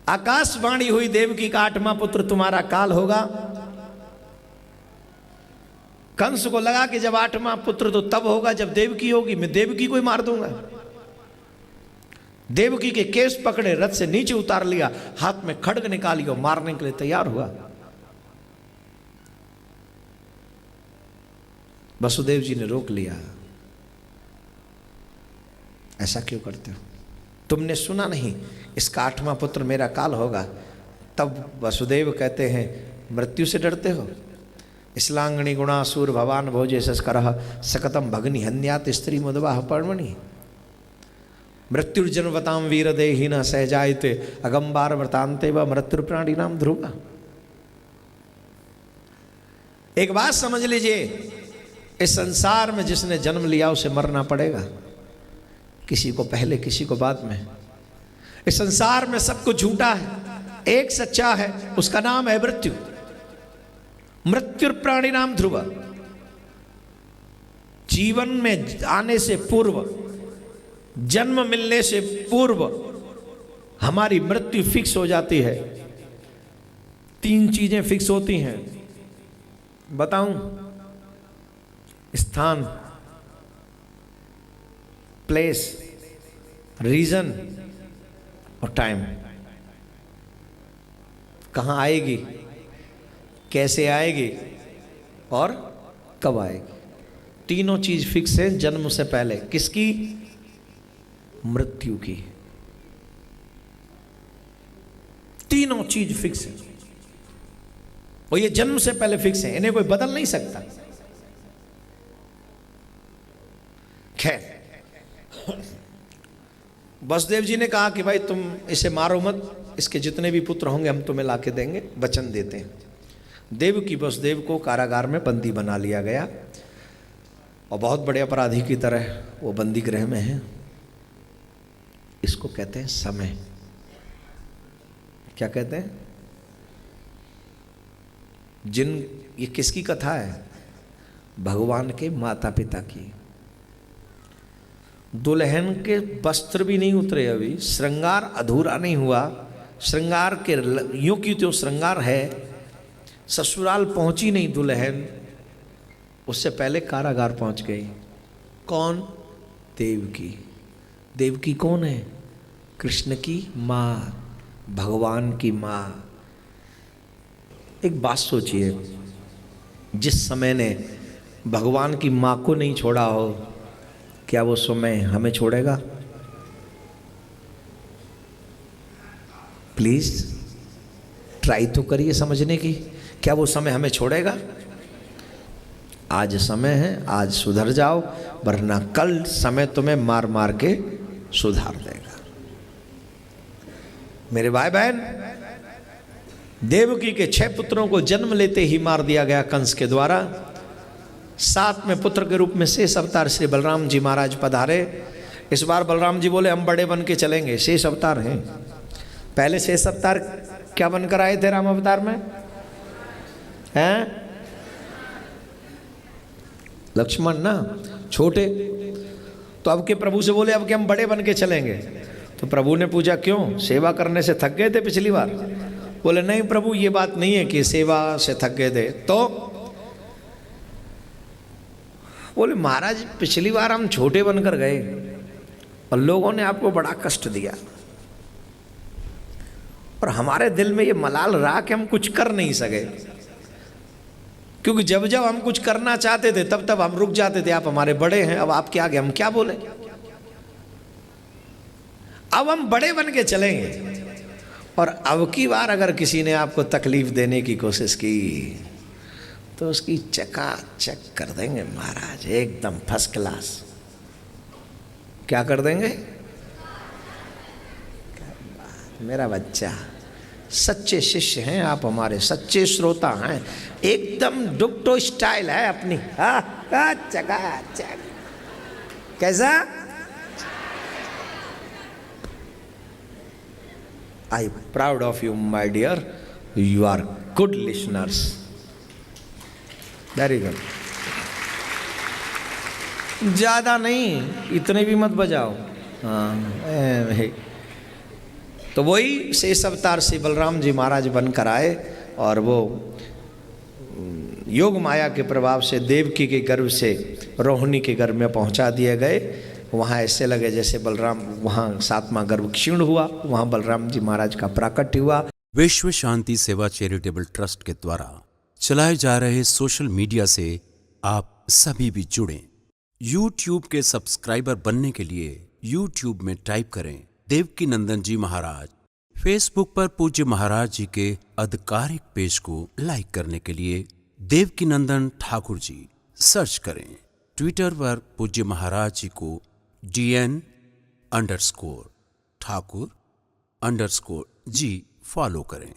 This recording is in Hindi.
आकाशवाणी हुई देवकी का 8वां पुत्र तुम्हारा काल होगा। कंस को लगा कि जब 8वां पुत्र तो तब होगा जब देवकी होगी, मैं देवकी को ही मार दूंगा। देवकी के केस पकड़े, रथ से नीचे उतार लिया, हाथ में खड्ग निकाली और मारने के लिए तैयार हुआ। वसुदेव जी ने रोक लिया, ऐसा क्यों करते हो? तुमने सुना नहीं इसका 8वां पुत्र मेरा काल होगा? तब वसुदेव कहते हैं मृत्यु से डरते हो? इस्लांगणी गुणासुर भवान भोजे संस्कर सकतम भगनी हन्यात स्त्री मुदवाह पर्वणि मृत्युर्जन्मताम वीर देही न सहजायते अगंबार व्रतांते व मृत्यु प्राणी नाम ध्रुवा। एक बात समझ लीजिए, इस संसार में जिसने जन्म लिया उसे मरना पड़ेगा, किसी को पहले किसी को बाद में। इस संसार में सब कुछ झूठा है, एक सच्चा है, उसका नाम है मृत्यु। मृत्यु प्राणी नाम ध्रुव। जीवन में आने से पूर्व, जन्म मिलने से पूर्व हमारी मृत्यु फिक्स हो जाती है। 3 चीजें फिक्स होती हैं, बताऊं? स्थान, प्लेस, रीजन और टाइम। कहां आएगी, कैसे आएगी और कब आएगी, तीनों चीज फिक्स है जन्म से पहले। किसकी? मृत्यु की। तीनों चीज फिक्स है और ये जन्म से पहले फिक्स है, इन्हें कोई बदल नहीं सकता। खैर, वसुदेव जी ने कहा कि भाई तुम इसे मारो मत, इसके जितने भी पुत्र होंगे हम तुम्हें लाके देंगे, वचन देते हैं। देवकी वसुदेव को कारागार में बंदी बना लिया गया और बहुत बड़े अपराधी की तरह वो बंदी गृह में है। इसको कहते हैं समय। क्या कहते हैं? ये किसकी कथा है? भगवान के माता पिता की। दुल्हन के वस्त्र भी नहीं उतरे, अभी श्रृंगार अधूरा नहीं हुआ। श्रृंगार के यूं की तो श्रृंगार है, ससुराल पहुंची नहीं दुल्हन, उससे पहले कारागार पहुंच गई। कौन? देवकी। देवकी कौन है? कृष्ण की माँ, भगवान की माँ। एक बात सोचिए, जिस समय ने भगवान की माँ को नहीं छोड़ा हो, क्या वो समय हमें छोड़ेगा? प्लीज ट्राई तो करिए समझने की, क्या वो समय हमें छोड़ेगा? आज समय है, आज सुधर जाओ, वरना कल समय तुम्हें मार मार के सुधार देगा। मेरे भाई बहन, देवकी के 6 पुत्रों को जन्म लेते ही मार दिया गया कंस के द्वारा। 7वें पुत्र के रूप में शेष अवतार श्री बलराम जी महाराज पधारे। इस बार बलराम जी बोले हम बड़े बन के चलेंगे, शेष अवतार हैं। पहले शेष अवतार क्या बनकर आए थे राम अवतार में? हैं? लक्ष्मण ना, छोटे। तो अब के प्रभु से बोले अब के हम बड़े बन के चलेंगे। तो प्रभु ने पूछा क्यों? सेवा करने से थक गए थे पिछली बार? बोले नहीं प्रभु, ये बात नहीं है कि सेवा से थक गए थे। तो बोले महाराज पिछली बार हम छोटे बनकर गए और लोगों ने आपको बड़ा कष्ट दिया और हमारे दिल में ये मलाल रहा कि हम कुछ कर नहीं सके, क्योंकि जब जब हम कुछ करना चाहते थे तब तब हम रुक जाते थे। आप हमारे बड़े हैं, अब आपके आगे हम क्या बोले? अब हम बड़े बन के चलेंगे। और अब की बार अगर किसी ने आपको तकलीफ देने की कोशिश की तो उसकी चकाचक कर देंगे महाराज, एकदम फर्स्ट क्लास। क्या कर देंगे? मेरा बच्चा, सच्चे शिष्य हैं आप, हमारे सच्चे श्रोता हैं, एकदम डुक्टो स्टाइल है अपनी। चकाचक। कैसा? I proud of you my dear, you are good listeners. Very good. ज़्यादा नहीं, इतने भी मत बजाओ। हाँ, तो वही शेष अवतार से बलराम जी महाराज बनकर आए और वो योग माया के प्रभाव से देवकी के गर्भ से रोहिणी के गर्भ में पहुंचा दिए गए। वहाँ ऐसे लगे जैसे बलराम, वहाँ 7वां गर्भ क्षीण हुआ, वहाँ बलराम जी महाराज का प्राकट्य हुआ। विश्व शांति सेवा चैरिटेबल ट्रस्ट के द्वारा चलाए जा रहे सोशल मीडिया से आप सभी भी जुड़ें। YouTube के सब्सक्राइबर बनने के लिए YouTube में टाइप करें देवकी नंदन जी महाराज। फेसबुक पर पूज्य महाराज जी के आधिकारिक पेज को लाइक करने के लिए देवकी नंदन ठाकुर जी सर्च करें। ट्विटर पर पूज्य महाराज जी को DN_ठाकुर_जी फॉलो करें।